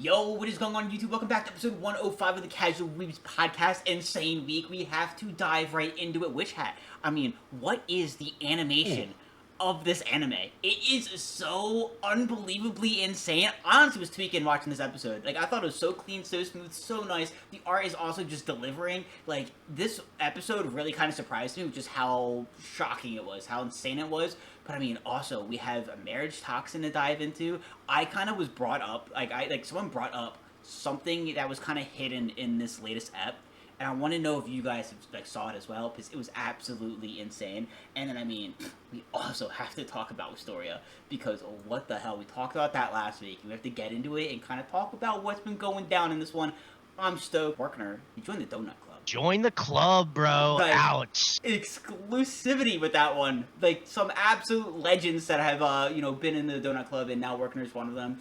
Yo, what is going on YouTube? Welcome back to episode 105 of the Casual Weebs podcast. Insane week. We have to dive right into it. Witch Hat. I mean, what is the animation of this anime? It is so unbelievably insane. I honestly was tweaking watching this episode. Like, I thought it was so clean, so smooth, so nice. The art is also just delivering. Like, this episode really kind of surprised me with just how shocking it was, how insane it was. But I mean, also, we have a marriage toxin to dive into. I kind of was brought up, someone brought up something that was kind of hidden in this latest ep. And I want to know if you guys saw it as well, because it was absolutely insane. And then, I mean, we also have to talk about Wistoria, because what the hell? We talked about that last week. We have to get into it and kind of talk about what's been going down in this one. I'm stoked. Partner, you joined the Donut Club. Join the club, bro. Like, ouch. Exclusivity with that one. Like, some absolute legends that have, been in the Donut Club, and now Workner is one of them.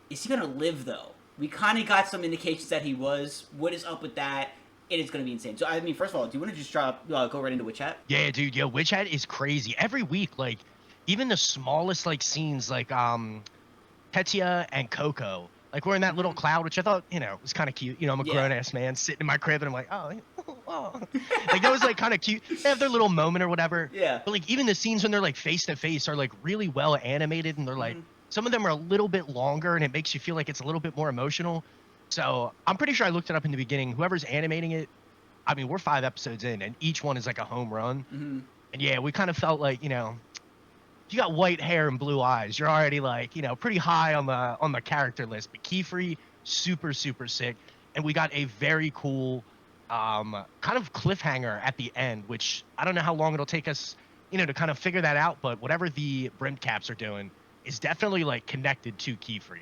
Is he gonna live, though? We kind of got some indications that he was. What is up with that? It is going to be insane. So, I mean, first of all, do you want to just go right into Witch Hat? Yeah, dude. Yo, Witch Hat is crazy. Every week, like, even the smallest, like, scenes, like, Tetsuya and Coco, like, we're in that little cloud, which I thought, was kind of cute. I'm a grown-ass man sitting in my crib, and I'm like, oh. Like, that was, like, kind of cute. They have their little moment or whatever. Yeah. But, like, even the scenes when they're, like, face-to-face are, like, really well animated, and they're, like, some of them are a little bit longer, and it makes you feel like it's a little bit more emotional. So I'm pretty sure I looked it up in the beginning. Whoever's animating it, I mean, we're 5 episodes in, and each one is like a home run. And yeah, we kind of felt like, if you got white hair and blue eyes, you're already like, pretty high on the character list. But Keyfree, super, super sick. And we got a very cool kind of cliffhanger at the end, which I don't know how long it'll take us, to kind of figure that out. But whatever the brim caps are doing is definitely like connected to Keyfree.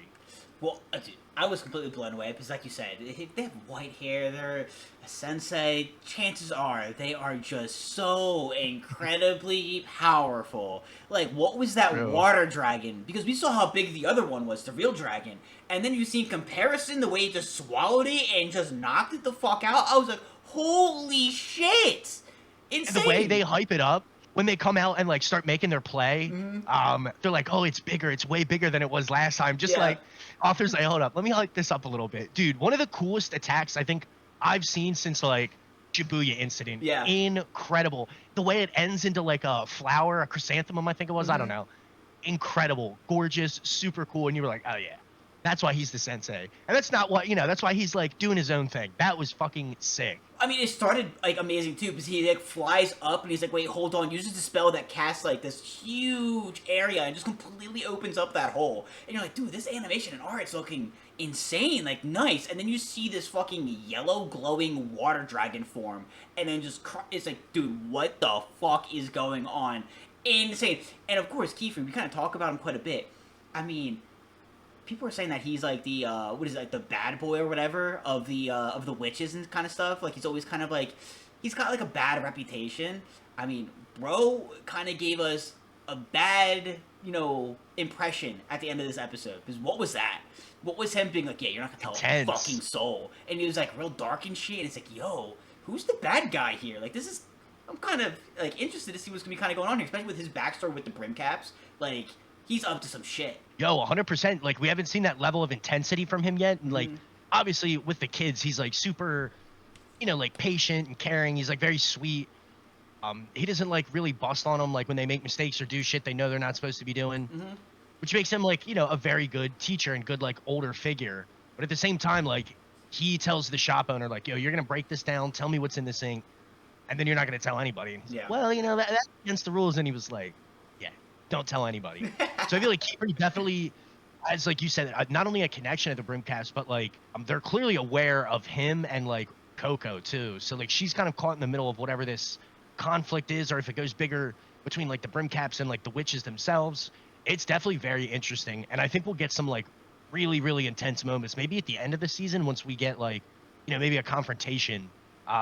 Well, dude, I was completely blown away because, like you said, if they have white hair, they're a sensei. Chances are they are just so incredibly powerful. Like, what was that water dragon? Because we saw how big the other one was, the real dragon. And then you see in comparison the way he just swallowed it and just knocked it the fuck out. I was like, holy shit! Insane! And the way they hype it up, when they come out and like start making their play, they're like, oh, it's bigger. It's way bigger than it was last time. Just like, author's like, hold up, let me hype this up a little bit. Dude, one of the coolest attacks I think I've seen since like Shibuya incident. Yeah. Incredible. The way it ends into like a flower, a chrysanthemum, I think it was. I don't know. Incredible. Gorgeous. Super cool. And you were like, oh yeah. That's why he's the sensei. And that's not what, that's why he's like doing his own thing. That was fucking sick. I mean, it started like amazing too because he like flies up and he's like, wait, hold on, uses the spell that casts like this huge area and just completely opens up that hole. And you're like, dude, this animation and art's looking insane, like nice. And then you see this fucking yellow glowing water dragon form and then just, it's like, dude, what the fuck is going on? Insane. And of course, Keyfree, we kind of talk about him quite a bit. I mean, people are saying that he's like the the bad boy or whatever of the witches and kind of stuff. Like he's always kind of like he's got like a bad reputation. I mean, bro kind of gave us a bad impression at the end of this episode. Because what was that? What was him being like? Yeah, you're not gonna tell a fucking soul. And he was like real dark and shit. And it's like, yo, who's the bad guy here? Like this is. I'm kind of like interested to see what's gonna be kind of going on here, especially with his backstory with the brim caps. Like. He's up to some shit. Yo, 100%. Like, we haven't seen that level of intensity from him yet. And, like, obviously, with the kids, he's, like, super, like, patient and caring. He's, like, very sweet. He doesn't, like, really bust on them, like, when they make mistakes or do shit they know they're not supposed to be doing. Which makes him, like, a very good teacher and good, like, older figure. But at the same time, like, he tells the shop owner, like, yo, you're going to break this down. Tell me what's in this thing. And then you're not going to tell anybody. And he's like, well, that's against the rules. And he was like, don't tell anybody. So I feel like Keyfree definitely, as like you said, not only a connection to the Brimcaps, but like they're clearly aware of him and like Coco too. So like she's kind of caught in the middle of whatever this conflict is, or if it goes bigger between like the Brimcaps and like the witches themselves. It's definitely very interesting, and I think we'll get some like really, really intense moments. Maybe at the end of the season, once we get like maybe a confrontation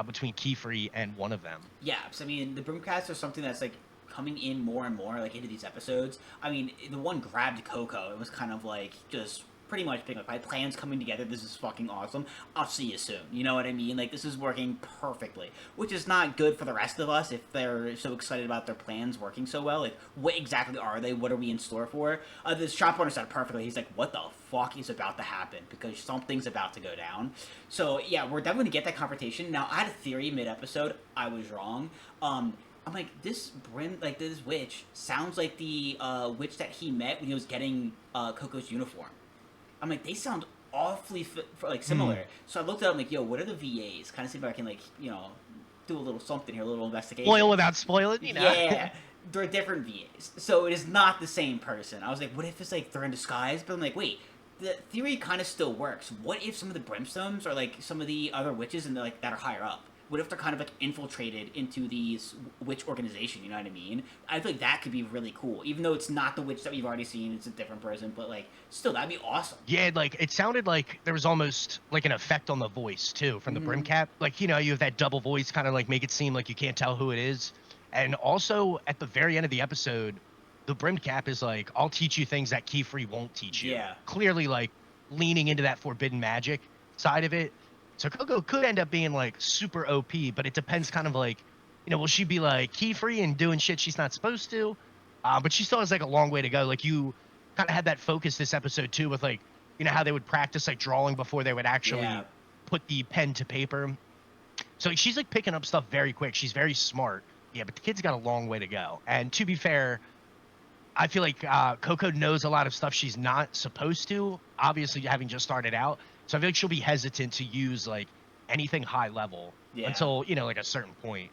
between Keyfree and one of them. Yeah, so I mean the Brimcaps are something that's like coming in more and more like into these episodes. I mean, the one grabbed Coco. It was kind of like just pretty much being like, my plan's coming together, this is fucking awesome, I'll see you soon. You know what I mean? Like, this is working perfectly. Which is not good for the rest of us if they're so excited about their plans working so well. Like, what exactly are they? What are we in store for? This shop owner said perfectly. He's like, what the fuck is about to happen? Because something's about to go down. So, yeah, we're definitely gonna get that confrontation. Now, I had a theory mid-episode. I was wrong. I'm like, this witch sounds like the witch that he met when he was getting Coco's uniform. I'm like, they sound awfully similar. So I looked at them like, yo, what are the VAs? Kind of see if I can do a little something here, a little investigation. Spoil without spoiling, you know. Yeah, they're different VAs, so it is not the same person. I was like, what if it's like they're in disguise? But I'm like, wait, the theory kind of still works. What if some of the brimstones are like some of the other witches and that are higher up? What if they're kind of like infiltrated into these witch organization? You know what I mean? I feel like that could be really cool, even though it's not the witch that we've already seen. It's a different person, but like still, that'd be awesome. Yeah, like it sounded like there was almost like an effect on the voice too from the brim cap. Like, you know, you have that double voice, kind of like make it seem like you can't tell who it is. And also at the very end of the episode, the brim cap is like, I'll teach you things that Keyfree won't teach you. Yeah. Clearly like leaning into that forbidden magic side of it. So Coco could end up being like super OP, but it depends kind of like, you know, will she be like Keyfree and doing shit she's not supposed to? But she still has like a long way to go. Like you kind of had that focus this episode too with like, you know, how they would practice like drawing before they would actually put the pen to paper. So like, she's like picking up stuff very quick. She's very smart. Yeah, but the kid's got a long way to go. And to be fair, I feel like Coco knows a lot of stuff she's not supposed to, obviously having just started out. So I feel like she'll be hesitant to use like anything high level until, you know, like a certain point.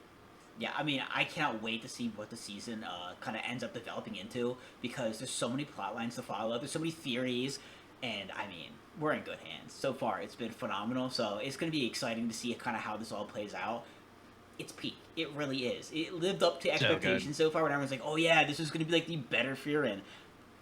Yeah, I mean, I cannot wait to see what the season kind of ends up developing into, because there's so many plot lines to follow. There's so many theories, and I mean, we're in good hands. So far, it's been phenomenal. So it's going to be exciting to see kind of how this all plays out. It's peak. It really is. It lived up to expectations so far when everyone's like, oh yeah, this is going to be like the better Frieren.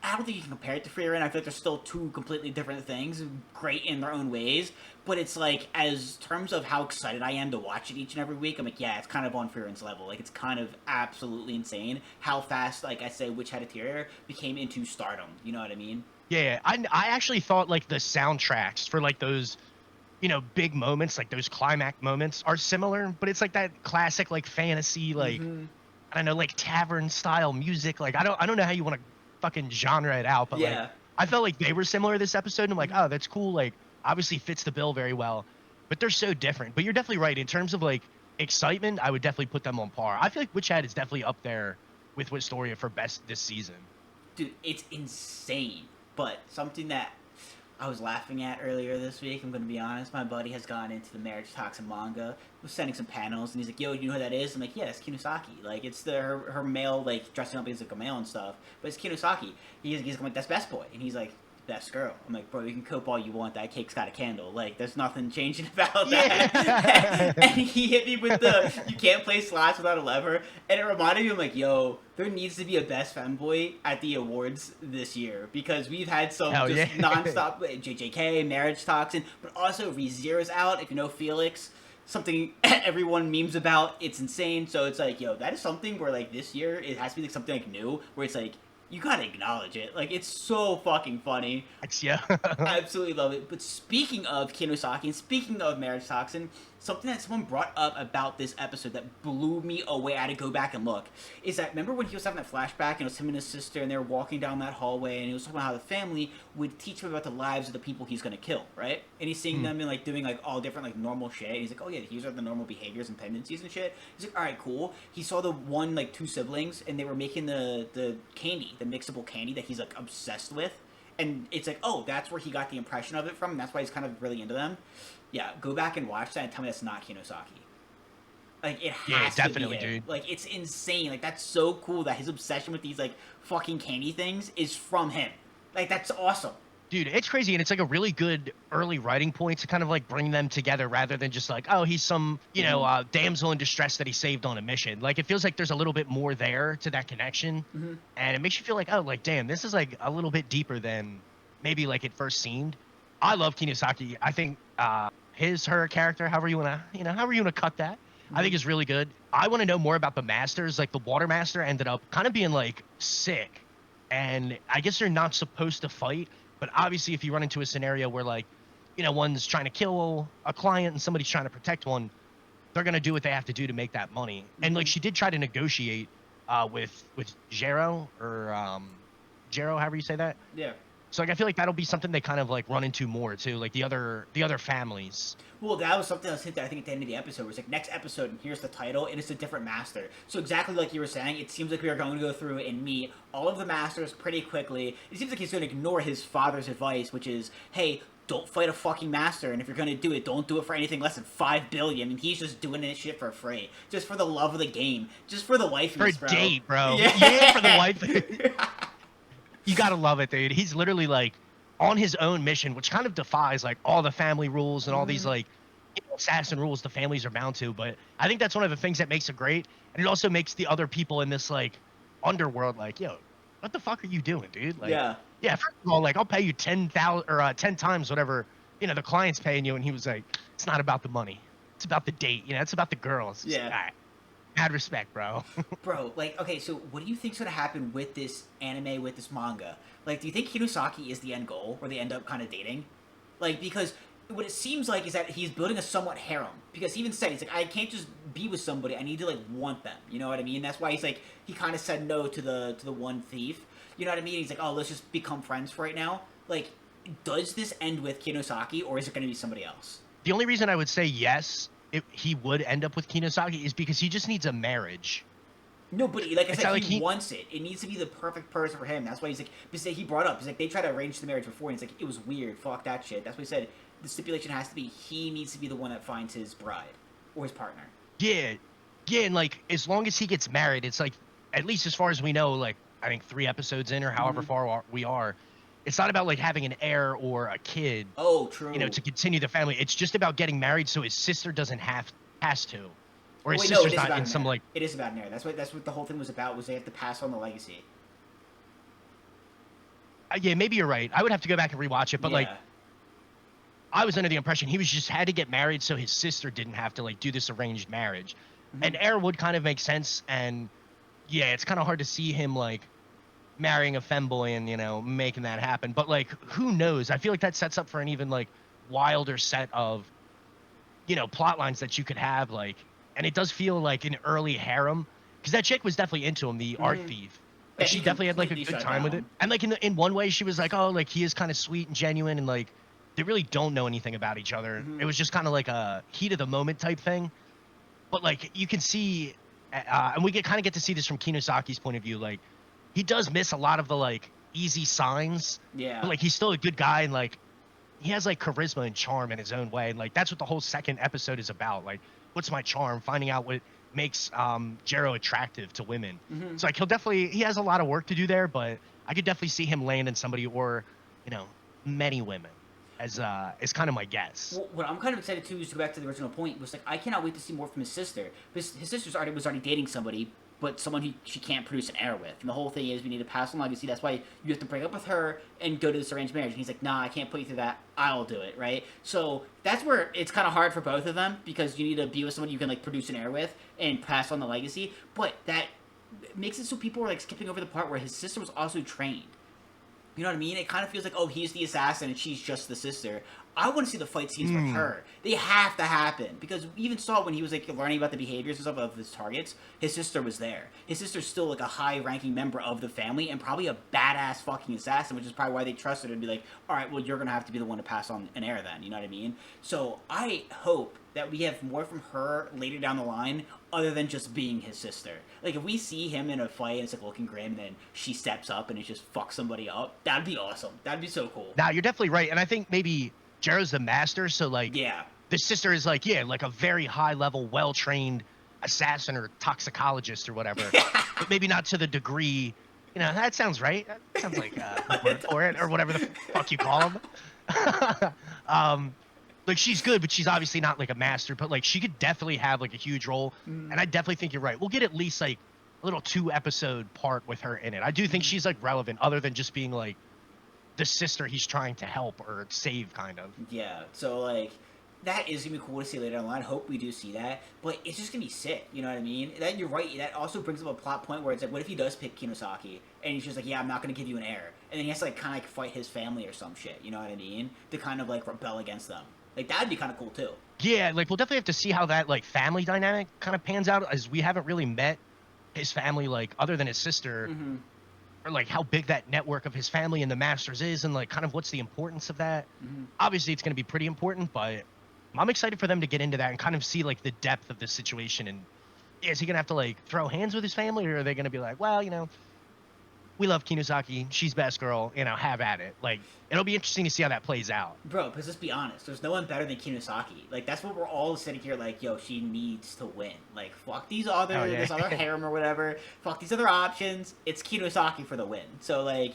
I don't think you can compare it to Frieren. I feel like they're still two completely different things, great in their own ways. But it's like, as terms of how excited I am to watch it each and every week, I'm like, yeah, it's kind of on Frieren's level. Like, it's kind of absolutely insane how fast, like I say, Witch Hat Atelier became into stardom. You know what I mean? Yeah, I actually thought like the soundtracks for like those, you know, big moments, like those climax moments, are similar. But it's like that classic like fantasy, like I don't know, like tavern style music. Like I don't know how you want to fucking genre it out, but like I felt like they were similar this episode, and I'm like, oh, that's cool. Like obviously fits the bill very well, but they're so different. But you're definitely right in terms of like excitement. I would definitely put them on par. I feel like Witch Hat is definitely up there with Wistoria for best this season. Dude, it's insane. But something that I was laughing at earlier this week, I'm going to be honest, my buddy has gone into the Marriage Toxin manga, was sending some panels, and he's like, yo, you know who that is? I'm like, yeah, it's Kinosaki. Like, it's her male, like, dressing up as like a male and stuff, but it's Kinosaki. He's like, that's Best Boy. And he's like, best girl. I'm like, bro, you can cope all you want, that cake's got a candle. Like, there's nothing changing about that. And he hit me with the, you can't play slots without a lever, and it reminded me, I'm like, yo, there needs to be a best femboy at the awards this year, because we've had some non-stop JJK, Marriage Toxin, but also ReZero's out, if you know Felix, something everyone memes about, it's insane. So it's like, yo, that is something where, like, this year, it has to be like something like new, where it's like, you gotta acknowledge it. Like, it's so fucking funny. Yeah. I absolutely love it. But speaking of Kinosaki and speaking of Marriage Toxin, something that someone brought up about this episode that blew me away, I had to go back and look, is that, remember when he was having that flashback and it was him and his sister and they were walking down that hallway and he was talking about how the family would teach him about the lives of the people he's gonna kill, right? And he's seeing them and like doing like all different like normal shit. And he's like, oh yeah, these are the normal behaviors and tendencies and shit. He's like, alright, cool. He saw the one, like, two siblings and they were making the candy, the mixable candy that he's like obsessed with. And it's like, oh, that's where he got the impression of it from, and that's why he's kind of really into them. Yeah, go back and watch that and tell me that's not Kinosaki. Like, it has to definitely, be him. dude. Like, it's insane. Like, that's so cool that his obsession with these, like, fucking candy things is from him. Like, that's awesome. Dude, it's crazy, and it's like a really good early writing point to kind of like bring them together rather than just like, oh, he's some, you know, damsel in distress that he saved on a mission. Like, it feels like there's a little bit more there to that connection, and it makes you feel like, oh, like, damn, this is like a little bit deeper than maybe like it first seemed. I love Kinosaki. I think her character, however you wanna cut that, I think is really good. I want to know more about the masters. Like, the water master ended up kind of being like sick, and I guess they're not supposed to fight. But obviously, if you run into a scenario where like, one's trying to kill a client and somebody's trying to protect one, they're gonna do what they have to do to make that money. And like, she did try to negotiate with Jero or Jero, however you say that. Yeah. So like, I feel like that'll be something they kind of like run into more too, like the other families. Well, that was something I was hinting, I think, at the end of the episode. It was like, next episode, and here's the title, and it's a different master. So exactly like you were saying, it seems like we are going to go through and meet all of the masters pretty quickly. It seems like he's going to ignore his father's advice, which is, hey, don't fight a fucking master, and if you're going to do it, don't do it for anything less than $5 billion. And he's just doing this shit for free. Just for the love of the game. Just for the wifeys, bro. For a date, bro. Yeah, for the wife. You gotta love it, dude. He's literally like on his own mission, which kind of defies like all the family rules and all these like assassin rules the families are bound to. But I think that's one of the things that makes it great, and it also makes the other people in this like underworld like, yo, what the fuck are you doing, dude? Like, yeah. First of all, like, I'll pay you 10,000 or 10 times whatever the client's paying you, and he was like, it's not about the money, it's about the date. It's about the girls. Yeah. All right. Mad respect, bro. Bro, like, okay, so what do you think's gonna happen with this anime, with this manga? Like, do you think Kinosaki is the end goal, where they end up kind of dating? Like, because what it seems like is that he's building a somewhat harem. Because he even said, he's like, I can't just be with somebody, I need to, like, want them. You know what I mean? That's why he's like, he kind of said no to the one thief. You know what I mean? He's like, oh, let's just become friends for right now. Like, does this end with Kinosaki, or is it gonna be somebody else? The only reason I would say yes, he would end up with Kinosaki, is because he just needs a marriage. No, but like I said, like he wants it. It needs to be the perfect person for him. That's why he's like, because he brought up, he's like, they tried to arrange the marriage before, and he's like, it was weird. Fuck that shit. That's why he said the stipulation has to be he needs to be the one that finds his bride or his partner. Yeah, and like as long as he gets married, it's like, at least as far as we know, like I think 3 episodes in or however far we are, it's not about like having an heir or a kid. Oh, true. To continue the family. It's just about getting married so his sister doesn't has to. Or his wait, sister's no, not in some like. It is about an heir. That's what the whole thing was about. Was they have to pass on the legacy. Yeah, maybe you're right. I would have to go back and rewatch it, but like, I was under the impression he was just had to get married so his sister didn't have to like do this arranged marriage. And heir would kind of make sense, and yeah, it's kind of hard to see him like marrying a femboy and making that happen. But like, who knows? I feel like that sets up for an even like wilder set of plot lines that you could have, like. And it does feel like an early harem, because that chick was definitely into him, the art thief. Like, she definitely had like a good time with it. And like in one way, she was like, oh, like he is kind of sweet and genuine, and like they really don't know anything about each other. It was just kind of like a heat of the moment type thing. But like you can see, and we kind of get to see this from Kinosaki's point of view. Like he does miss a lot of the like easy signs. Yeah. But like he's still a good guy, and like he has like charisma and charm in his own way. And like that's what the whole second episode is about. Like, what's my charm? Finding out what makes Jero attractive to women. So like he has a lot of work to do there, but I could definitely see him landing somebody, or many women, as kind of my guess. Well, what I'm kind of excited too is to go back to the original point. Was like, I cannot wait to see more from his sister. His sister's was already dating somebody, but someone she can't produce an heir with. And the whole thing is we need to pass on legacy. That's why you have to break up with her and go to this arranged marriage. And he's like, nah, I can't put you through that. I'll do it, right? So that's where it's kind of hard for both of them, because you need to be with someone you can like produce an heir with and pass on the legacy. But that makes it so people are like skipping over the part where his sister was also trained. You know what I mean? It kind of feels like, oh, he's the assassin and she's just the sister. I want to see the fight scenes with her. They have to happen, because we even saw when he was like learning about the behaviors and stuff of his targets, his sister was there. His sister's still like a high-ranking member of the family and probably a badass fucking assassin, which is probably why they trusted her to be like, all right, well, you're gonna have to be the one to pass on an heir then. You know what I mean? So I hope that we have more from her later down the line, other than just being his sister. Like, if we see him in a fight and it's like looking grim, and then she steps up and it just fucks somebody up, that'd be awesome. That'd be so cool. Now, you're definitely right, and I think maybe Jero's the master, so like, the sister is like, like a very high level, well trained assassin or toxicologist or whatever, but maybe not to the degree. That sounds right. That sounds like a word for it, or whatever the fuck you call them. Like, she's good, but she's obviously not like a master. But like, she could definitely have like a huge role, and I definitely think you're right. We'll get at least like a little 2-episode part with her in it. I do think she's like relevant, other than just being like the sister he's trying to help or save, kind of. Yeah, so like, that is gonna be cool to see later down the line. Hope we do see that, but it's just gonna be sick. You know what I mean? That you're right. That also brings up a plot point where it's like, what if he does pick Kinosaki and he's just like, yeah, I'm not gonna give you an heir, and then he has to like kind of like fight his family or some shit. You know what I mean? To kind of like rebel against them. Like that'd be kind of cool too. Yeah, like we'll definitely have to see how that like family dynamic kind of pans out, as we haven't really met his family, like other than his sister, Mm-hmm. or like how big that network of his family and the Masters is, and like kind of what's the importance of that. Mm-hmm. Obviously, it's going to be pretty important, but I'm excited for them to get into that and kind of see like the depth of the situation. And is he going to have to like throw hands with his family, or are they going to be like, well, we love Kinosaki, she's best girl, have at it. Like, it'll be interesting to see how that plays out. Bro, because let's be honest, there's no one better than Kinosaki. Like, that's what we're all sitting here like, yo, she needs to win. Like, fuck these other, Oh, yeah. this other harem or whatever. Fuck these other options. It's Kinosaki for the win. So, like,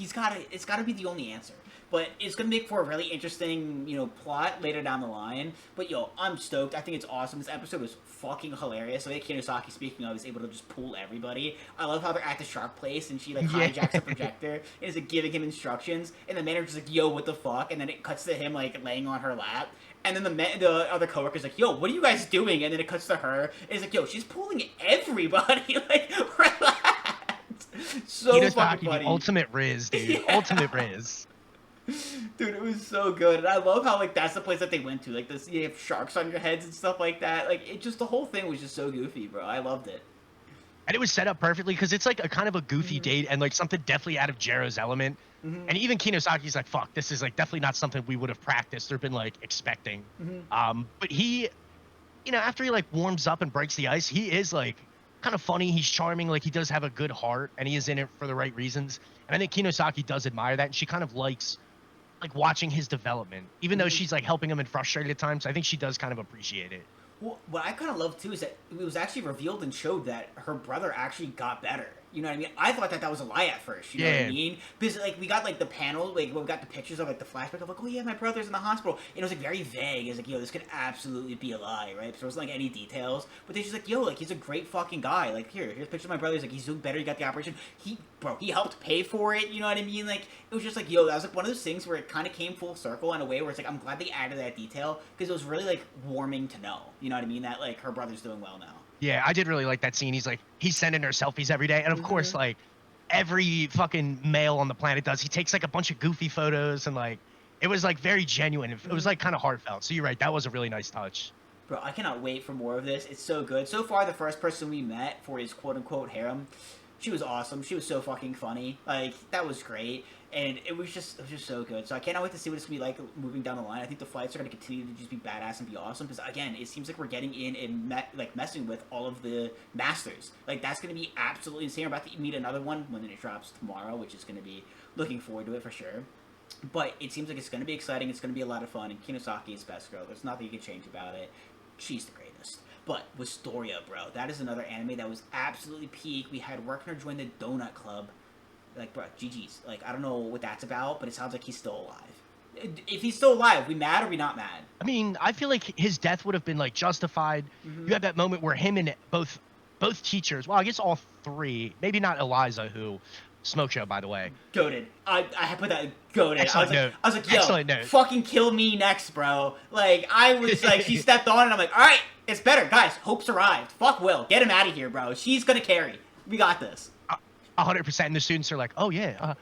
it's gotta be the only answer. But it's gonna make for a really interesting, plot later down the line. But yo, I'm stoked. I think it's awesome. This episode was fucking hilarious. The way Kinosaki, speaking of, is able to just pull everybody. I love how they're at the shark place and she like hijacks the projector and is like giving him instructions. And the manager's like, "Yo, what the fuck?" And then it cuts to him like laying on her lap. And then the other coworker's like, "Yo, what are you guys doing?" And then it cuts to her. And it's like, "Yo, she's pulling everybody." Like, relax. So Kinosaki, fucking funny. the ultimate Riz, dude. Yeah. Ultimate Riz. Dude, it was so good, and I love how like that's the place that they went to. Like this, you have sharks on your heads and stuff like that. Like it just the whole thing was just so goofy, bro. I loved it. And it was set up perfectly because it's like a kind of a goofy date and like something definitely out of Jiro's element. Mm-hmm. And even Kinosaki's like, fuck, this is like definitely not something we would have practiced or been like expecting. But he, after he like warms up and breaks the ice, he is like kind of funny. He's charming. Like he does have a good heart and he is in it for the right reasons. And I think Kinosaki does admire that. And she kind of likes like watching his development, even though she's like helping him and frustrated at times. I think she does kind of appreciate it. Well, what I kind of love too is that it was actually revealed and showed that her brother actually got better. You know what I mean? I thought that was a lie at first. You know what I mean? Because like we got like the panel, like when we got the pictures of like the flashback of like, oh yeah, my brother's in the hospital. And it was like very vague. It was like, yo, this could absolutely be a lie, right? So there wasn't like any details. But they're just like, yo, like he's a great fucking guy. Like here's a picture of my brother. He's like, he's doing better. He got the operation. He helped pay for it. You know what I mean? Like it was just like, yo, that was like one of those things where it kind of came full circle in a way where it's like, I'm glad they added that detail because it was really like warming to know. You know what I mean? That like her brother's doing well now. Yeah, I did really like that scene. He's sending her selfies every day. And of course, like every fucking male on the planet does. He takes like a bunch of goofy photos and like, it was like very genuine. It was like kind of heartfelt. So you're right. That was a really nice touch. Bro, I cannot wait for more of this. It's so good. So far, the first person we met for his quote-unquote harem, she was awesome. She was so fucking funny. Like, that was great. And it was just so good. So I cannot wait to see what it's going to be like moving down the line. I think the fights are going to continue to just be badass and be awesome. Because, again, it seems like we're getting in and, messing with all of the masters. Like, that's going to be absolutely insane. We're about to meet another one when it drops tomorrow, which is going to be looking forward to it for sure. But it seems like it's going to be exciting. It's going to be a lot of fun. And Kinosaki is best girl. There's nothing you can change about it. She's the greatest. But Wistoria, bro, that is another anime that was absolutely peak. We had Werkner join the Donut Club. Like, bro, GG's. Like, I don't know what that's about, but it sounds like he's still alive. If he's still alive, we mad or we not mad? I mean, I feel like his death would have been like justified. You had that moment where him and both teachers, well, I guess all three, maybe not Eliza, who smoke show, by the way. Goated. I put that goated. Excellent note. I was like, yo, Excellent note. fucking kill me next, bro. Like, I was like, she stepped on and I'm like, all right, it's better. Guys, Hope's arrived. Fuck Will. Get him out of here, bro. She's gonna carry. We got this. 100%. And the students are like, oh, yeah,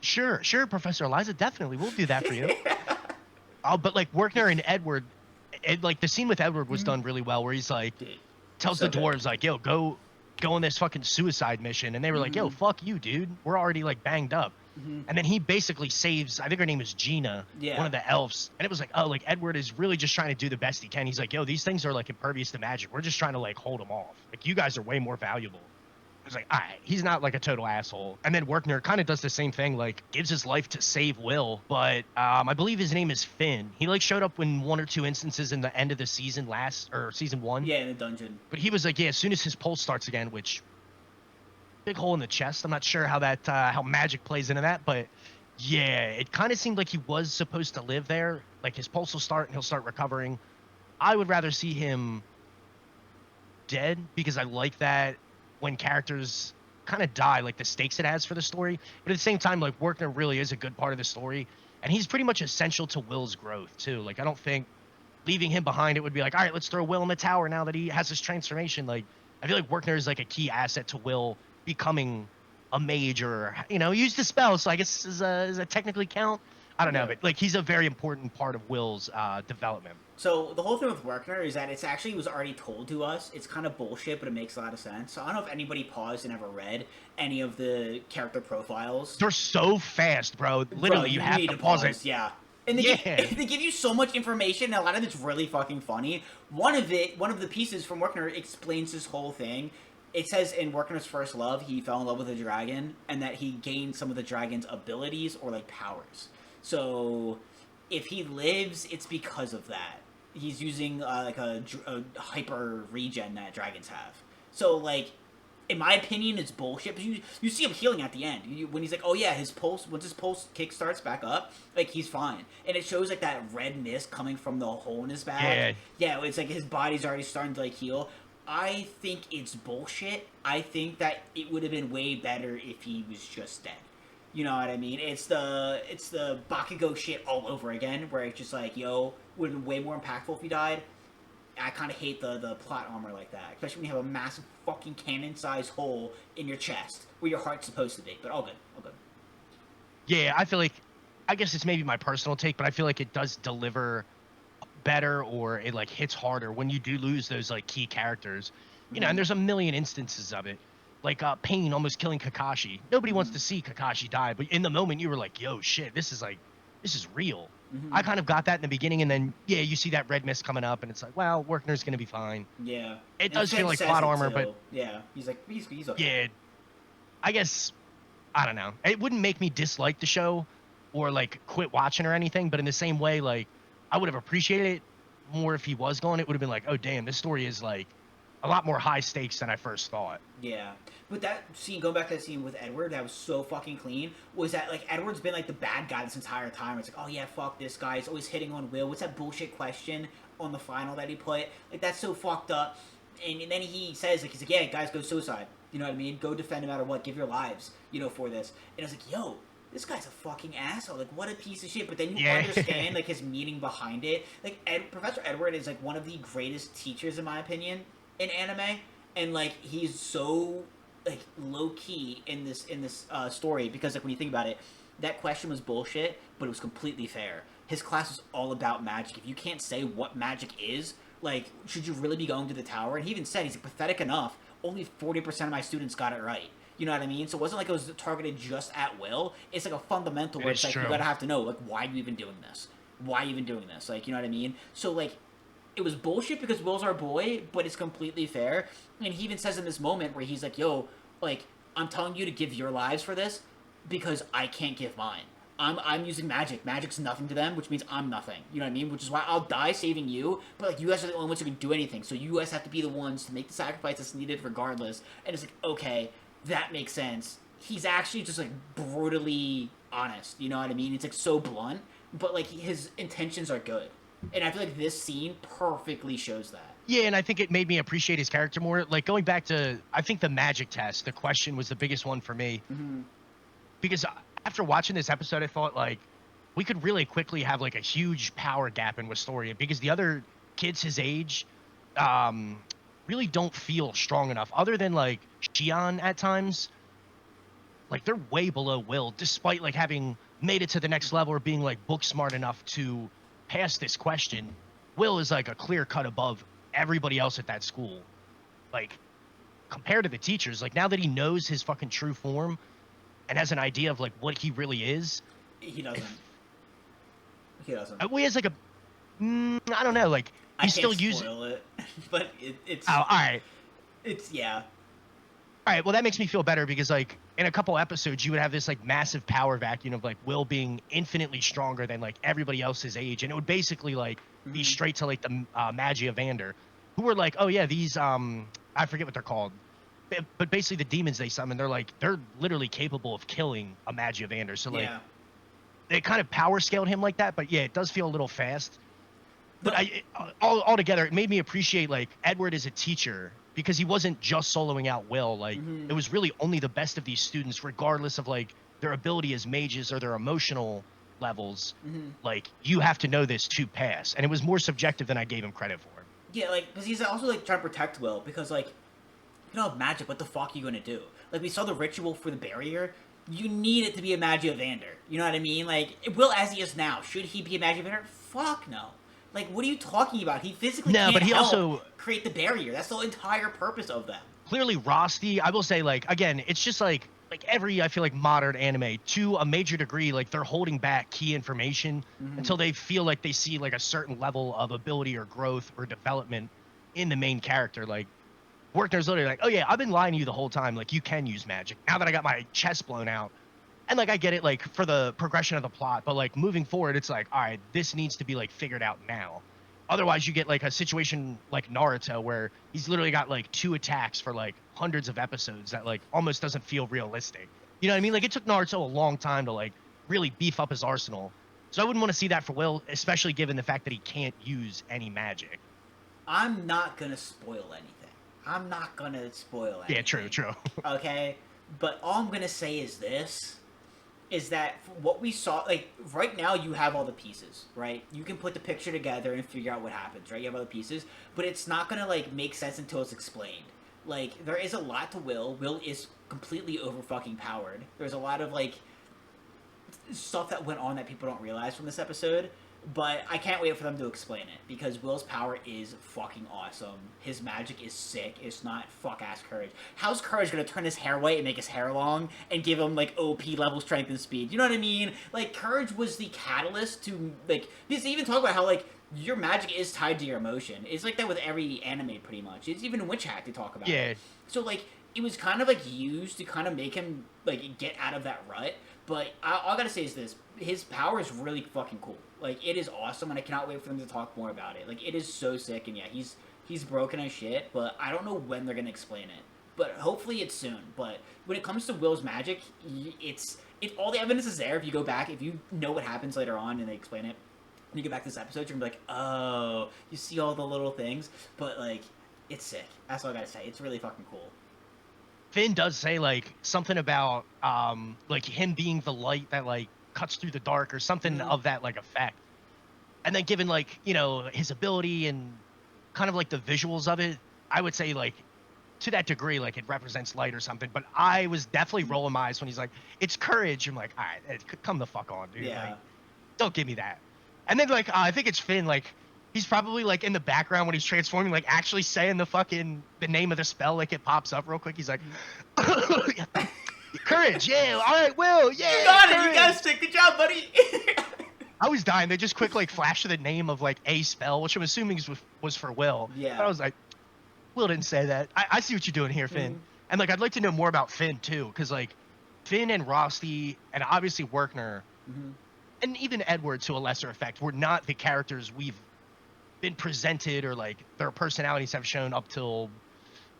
sure, Professor Eliza, definitely. We'll do that for you. But, like, Werkner and Edward, like, the scene with Edward was done really well, where he's, like, tells the dwarves, like, yo, go on this fucking suicide mission. And they were like, yo, fuck you, dude. We're already, like, banged up. And then he basically saves, I think her name is Gina, one of the elves. And it was like, oh, like, Edward is really just trying to do the best he can. He's like, yo, these things are, like, impervious to magic. We're just trying to, like, hold them off. Like, you guys are way more valuable. I was like, all right, he's not like a total asshole. And then Werkner kind of does the same thing, like gives his life to save Will. But I believe his name is Finn. He like showed up in one or two instances in the end of the season season 1. Yeah, in the dungeon. But he was like, yeah, as soon as his pulse starts again, which big hole in the chest. I'm not sure how that how magic plays into that, but yeah, it kind of seemed like he was supposed to live there. Like his pulse will start and he'll start recovering. I would rather see him dead because I like that. When characters kind of die, like the stakes it has for the story. But at the same time, like Werkner really is a good part of the story. And he's pretty much essential to Will's growth too. Like I don't think leaving him behind, it would be like, all right, let's throw Will in the tower now that he has his transformation. Like, I feel like Werkner is like a key asset to Will becoming a mage, or use the spell. So I guess is a technically count. I don't know, Yeah. but like he's a very important part of Will's development. So the whole thing with Werkner is that it's actually was already told to us. It's kind of bullshit, but it makes a lot of sense. So I don't know if anybody paused and ever read any of the character profiles. They're so fast, bro. Literally, Bro, you have need to pause it. Yeah. And they, Yeah. they give you so much information, and a lot of it's really fucking funny. One of the pieces from Werkner explains this whole thing. It says in Werkner's first love, he fell in love with a dragon, and that he gained some of the dragon's abilities or like powers. So if he lives, it's because of that. He's using like a hyper regen that dragons have. So like, in my opinion, it's bullshit. But you see him healing at the end when he's like, oh yeah, his pulse, once his pulse kick starts back up, like he's fine, and it shows like that red mist coming from the hole in his back. Yeah, it's like his body's already starting to like heal. I think it's bullshit. I think that it would have been way better if he was just dead. You know what I mean? It's the Bakugo shit all over again, where it's just like, yo, would have been way more impactful if he died. I kind of hate the plot armor like that, especially when you have a massive fucking cannon-sized hole in your chest where your heart's supposed to be. But all good, all good. Yeah, I feel like, I guess it's maybe my personal take, but I feel like it does deliver better, or it like hits harder when you do lose those like key characters. And there's a million instances of it. Like Pain almost killing Kakashi. Nobody wants to see Kakashi die, but in the moment you were like, yo, shit, this is real. I kind of got that in the beginning, and then you see that red mist coming up, and it's like, well, Werkner's gonna be fine. Yeah, it does feel like plot armor, but yeah, he's okay. Yeah, I guess I don't know. It wouldn't make me dislike the show or like quit watching or anything, but in the same way, like I would have appreciated it more if he was gone. It would have been like, oh damn, this story is like a lot more high stakes than I first thought. Yeah. But that scene, going back to that scene with Edward, that was so fucking clean, was that, like, Edward's been, like, the bad guy this entire time. It's like, oh, yeah, fuck this guy. He's always hitting on Will. What's that bullshit question on the final that he put? Like, that's so fucked up. And then he says, like, he's like, yeah, guys, go suicide. You know what I mean? Go defend no matter what. Give your lives, for this. And I was like, yo, this guy's a fucking asshole. Like, what a piece of shit. But then you understand, like, his meaning behind it. Like, Professor Edward is, like, one of the greatest teachers, in my opinion, in anime. And, like, he's so, like, low-key in this story, because, like, when you think about it, that question was bullshit, but it was completely fair. His class was all about magic. If you can't say what magic is, like, should you really be going to the tower? And he even said, he's like, pathetic enough, only 40% of my students got it right. You know what I mean? So it wasn't like it was targeted just at Will. It's like a fundamental where it's like, you gotta have to know, like, why are you even doing this? Why are you even doing this? Like, you know what I mean? So, like, it was bullshit because Will's our boy, but it's completely fair. And he even says in this moment where he's like, yo, like, I'm telling you to give your lives for this because I can't give mine. I'm using magic. Magic's nothing to them, which means I'm nothing. You know what I mean? Which is why I'll die saving you, but, like, you guys are the only ones who can do anything. So you guys have to be the ones to make the sacrifice that's needed regardless. And it's like, okay, that makes sense. He's actually just, like, brutally honest. You know what I mean? It's, like, so blunt, but, like, his intentions are good. And I feel like this scene perfectly shows that. Yeah, and I think it made me appreciate his character more. Like, going back to, I think the magic test, the question was the biggest one for me. Because after watching this episode, I thought, like, we could really quickly have, like, a huge power gap in Wistoria, because the other kids his age really don't feel strong enough. Other than, like, Shion at times, like, they're way below Will, despite, like, having made it to the next level or being, like, book smart enough to pass this question. Will is, like, a clear cut above everybody else at that school. Like, compared to the teachers, like, now that he knows his fucking true form and has an idea of, like, what he really is. He doesn't. Well, he has, like, a, I don't know, like, he's still using it, but it's. Oh, all right. It's, yeah. All right, well, that makes me feel better, because, like, in a couple episodes, you would have this, like, massive power vacuum of, like, Will being infinitely stronger than, like, everybody else his age, and it would basically, like, be straight to, like, the Magia Vander, who were like, oh, yeah, these, I forget what they're called, but basically the demons they summon, they're literally capable of killing a Magia Vander, so, like, they kind of power scaled him like that, but, yeah, it does feel a little fast. But altogether, it made me appreciate, like, Edward as a teacher, because he wasn't just soloing out Will. Like, it was really only the best of these students, regardless of, like, their ability as mages or their emotional levels. Mm-hmm. Like, you have to know this to pass. And it was more subjective than I gave him credit for. Yeah, like, because he's also, like, trying to protect Will, because, like, you don't have magic, what the fuck are you gonna do? Like, we saw the ritual for the barrier, you need it to be a Magic Evander, you know what I mean? Like, Will as he is now, should he be a Magic Evander? Fuck no. Like, what are you talking about? He physically No, can't but he help also... create the barrier, that's the entire purpose of them. Clearly, Rosti, I will say, like, again, it's just like every, I feel like, modern anime, to a major degree, like, they're holding back key information until they feel like they see, like, a certain level of ability or growth or development in the main character. Like, Wertner's literally like, oh yeah, I've been lying to you the whole time. Like, you can use magic. Now that I got my chest blown out. And, like, I get it, like, for the progression of the plot. But, like, moving forward, it's like, all right, this needs to be, like, figured out now. Otherwise, you get, like, a situation like Naruto where he's literally got, like, 2 attacks for, like, hundreds of episodes that, like, almost doesn't feel realistic. You know what I mean? Like, it took Naruto a long time to, like, really beef up his arsenal. So I wouldn't want to see that for Will, especially given the fact that he can't use any magic. I'm not gonna spoil anything. I'm not gonna spoil anything. Yeah, true. Okay? But all I'm gonna say is this, is that what we saw, like, right now you have all the pieces, right? You can put the picture together and figure out what happens, right? You have all the pieces, but it's not gonna, like, make sense until it's explained. Like, there is a lot to Will. Will is completely over-fucking powered. There's a lot of, like, stuff that went on that people don't realize from this episode, but I can't wait for them to explain it, because Will's power is fucking awesome. His magic is sick. It's not fuck-ass Courage. How's Courage gonna turn his hair white and make his hair long and give him, like, OP level strength and speed? You know what I mean? Like, Courage was the catalyst to, like, because they even talk about how, like, your magic is tied to your emotion. It's like that with every anime, pretty much. It's even in Witch Hat they talk about it. So, like, it was kind of, like, used to kind of make him, like, get out of that rut. But all I gotta say is this. His power is really fucking cool. Like, it is awesome, and I cannot wait for them to talk more about it. Like, it is so sick, and yeah, he's broken as shit, but I don't know when they're gonna explain it. But hopefully it's soon. But when it comes to Will's magic, it's all the evidence is there. If you go back, if you know what happens later on and they explain it, when you get back to this episode, you're gonna be like, oh, you see all the little things. But, like, it's sick. That's all I gotta say. It's really fucking cool. Finn does say, like, something about, like, him being the light that, like, cuts through the dark or something of that, like, effect. And then given, like, you know, his ability and kind of, like, the visuals of it, I would say, like, to that degree, like, it represents light or something. But I was definitely rolling my eyes when he's like, it's Courage. I'm like, all right, come the fuck on, dude. Yeah. Like, don't give me that. And then, like, I think it's Finn, like, he's probably, like, in the background when he's transforming, like, actually saying the name of the spell, like, it pops up real quick. He's like, Courage, yeah, all right, Will, yeah. You got it, Courage. you got it, Stick. Good job, buddy. I was dying. They just quick, like, flashed the name of, like, a spell, which I'm assuming was for Will. Yeah. But I was like, Will didn't say that. I see what you're doing here, Finn. And, like, I'd like to know more about Finn, too, because, like, Finn and Rosti and obviously Werkner and even Edward, to a lesser effect, were not the characters we've been presented or, like, their personalities have shown up till,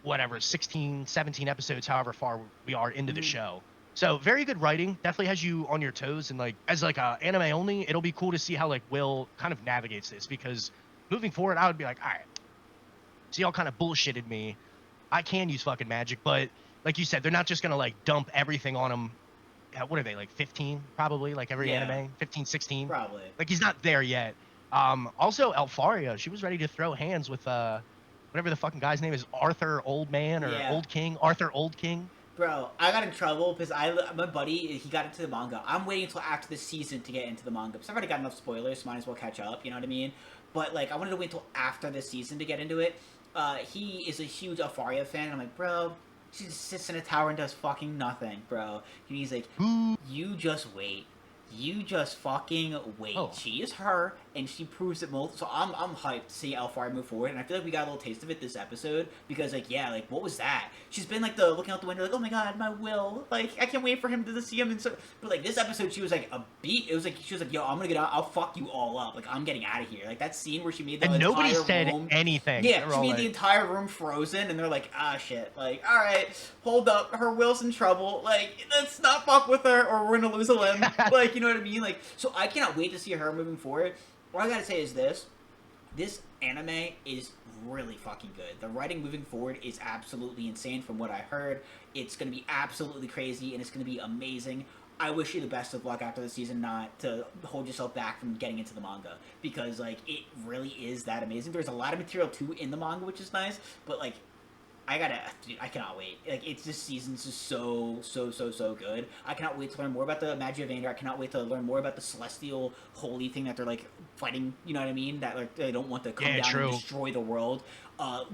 whatever, 16, 17 episodes, however far we are into the show. So, very good writing. Definitely has you on your toes. And, like, as, like, a anime only, it'll be cool to see how, like, Will kind of navigates this. Because moving forward, I would be like, all right, so y'all kind of bullshitted me. I can use fucking magic. But, like you said, they're not just going to, like, dump everything on him. What are they, like, 15, probably? Like, every anime? 15, 16? Probably. Like, he's not there yet. Also, Elfaria, she was ready to throw hands with, whatever the fucking guy's name is, Arthur Old Man or Old King? Arthur Old King? Bro, I got in trouble because my buddy, he got into the manga. I'm waiting until after the season to get into the manga. Because I've already got enough spoilers, so might as well catch up, you know what I mean? But, like, I wanted to wait until after the season to get into it. He is a huge Elfaria fan, and I'm like, bro, she just sits in a tower and does fucking nothing, bro. And he's like, you just wait. You just fucking wait. Oh. She is her, and she proves it most. So I'm hyped to see Elfaria move forward, and I feel like we got a little taste of it this episode because, like, yeah, like, what was that? She's been like looking out the window, like, oh my god, my Will. Like, I can't wait for him to see him. And so, but like this episode, she was like a beat. It was like she was like, yo, I'm gonna get out. I'll fuck you all up. Like, I'm getting out of here. Like that scene where she made the and entire nobody said room, anything. Yeah, They're she made like, the entire room frozen, and they're like, ah, shit. Like, all right, hold up, her Will's in trouble. Like, let's not fuck with her, or we're gonna lose a limb. Like, you know what I mean? Like, so I cannot wait to see her moving forward. What I gotta say is this anime is really fucking good. The writing moving forward is absolutely insane from what I heard. It's gonna be absolutely crazy, and it's gonna be amazing. I wish you the best of luck after the season, not to hold yourself back from getting into the manga, because like it really is that amazing. There's a lot of material too in the manga, which is nice, but like dude, I cannot wait. Like, it's this season's just so good. I cannot wait to learn more about the Magia of Anger. I cannot wait to learn more about the celestial holy thing that they're like fighting. You know what I mean? That like they don't want to come down and destroy the world.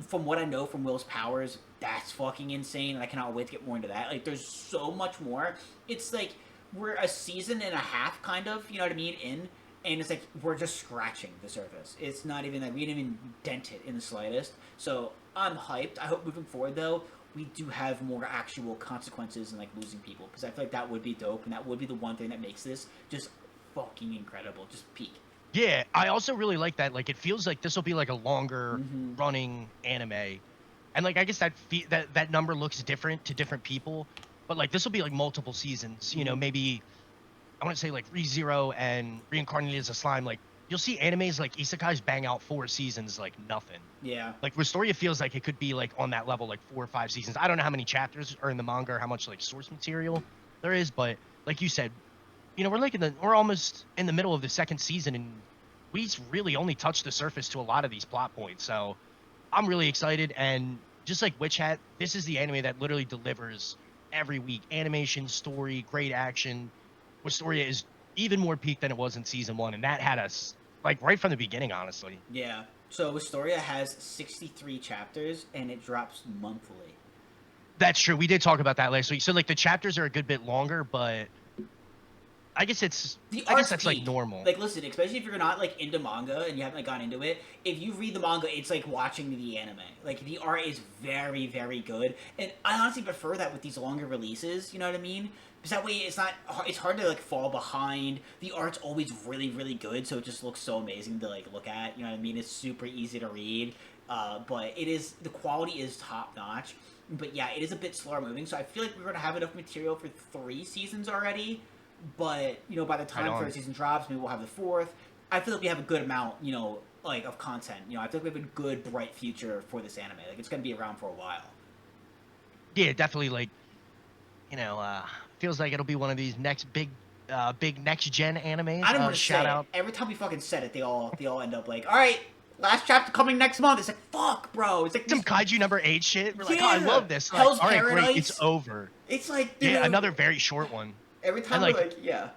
From what I know from Will's powers, that's fucking insane, and I cannot wait to get more into that. Like, there's so much more. It's like we're a season and a half, kind of. You know what I mean? And it's like we're just scratching the surface. It's not even like we didn't even dent it in the slightest. So I'm hyped. I hope moving forward though we do have more actual consequences and like losing people, because I feel like that would be dope, and that would be the one thing that makes this just fucking incredible. Just peak. Yeah, I also really like that. Like, it feels like this will be like a longer running anime, and like I guess that number looks different to different people, but like this will be like multiple seasons. You know, maybe I want to say like ReZero and Reincarnated as a Slime. Like, you'll see animes like Isekais bang out 4 seasons like nothing. Yeah. Like Wistoria feels like it could be like on that level, like 4 or 5 seasons. I don't know how many chapters are in the manga or how much like source material there is, but like you said, you know, we're almost in the middle of the 2nd season, and we really only touched the surface to a lot of these plot points. So I'm really excited, and just like Witch Hat, this is the anime that literally delivers every week. Animation, story, great action. Wistoria is even more peak than it was in season 1, and that had us like right from the beginning, honestly. Yeah. So Wistoria has 63 chapters, and it drops monthly. That's true. We did talk about that last week. So like the chapters are a good bit longer, but I guess that's peak. Like normal. Like, listen, especially if you're not like into manga and you haven't like gone into it, if you read the manga, it's like watching the anime. Like, the art is very, very good, and I honestly prefer that with these longer releases. You know what I mean? Because that way it's hard to like fall behind. The art's always really, really good, so it just looks so amazing to like look at. You know what I mean? It's super easy to read, but the quality is top notch. But yeah, it is a bit slower moving, so I feel like we're gonna have enough material for 3 seasons already. But, you know, by the time 3rd season drops, maybe we'll have the 4th. I feel like we have a good amount, you know, like, of content. You know, I feel like we have a good, bright future for this anime. Like, it's going to be around for a while. Yeah, definitely, like, you know, feels like it'll be one of these next big next-gen animes. I don't want to say it. Every time we fucking said it, they all end up like, all right, last chapter coming next month. It's like, fuck, bro. It's like some Kaiju number 8 shit. We're like, oh, I love this. Like, all right, great, it's over. It's like, dude, yeah, another very short one. Every time we're like, yeah.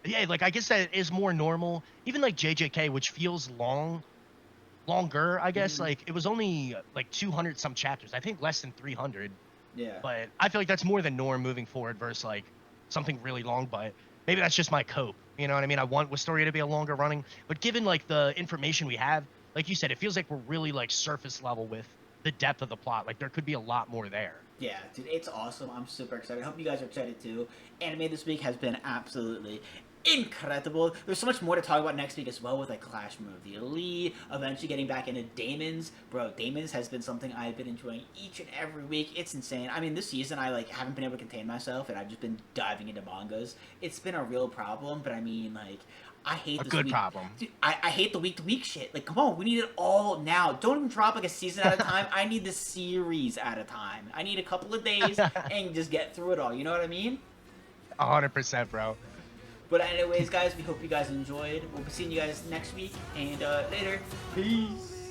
Yeah, like, I guess that is more normal. Even, like, JJK, which feels longer, I guess. Like, it was only, like, 200-some chapters. I think less than 300. Yeah. But I feel like that's more than norm moving forward versus, like, something really long. But maybe that's just my cope. You know what I mean? I want Wistoria to be a longer running. But given, like, the information we have, like you said, it feels like we're really, like, surface level with the depth of the plot. Like, there could be a lot more there. Yeah, dude, it's awesome. I'm super excited. I hope you guys are excited too. Anime this week has been absolutely incredible. There's so much more to talk about next week as well, with like Clash of the Elite, eventually getting back into Damon's. Bro, Damon's has been something I've been enjoying each and every week. It's insane. I mean, this season I like haven't been able to contain myself, and I've just been diving into mangas. It's been a real problem, but I mean, like, I hate this good week. problem. Dude, I hate the week-to-week shit. Like, come on, we need it all now. Don't even drop like a season at a time. I need the series at a time. I need a couple of days and just get through it all. You know what I mean? 100%, bro. But anyways, guys, we hope you guys enjoyed. We'll be seeing you guys next week, and later. Peace.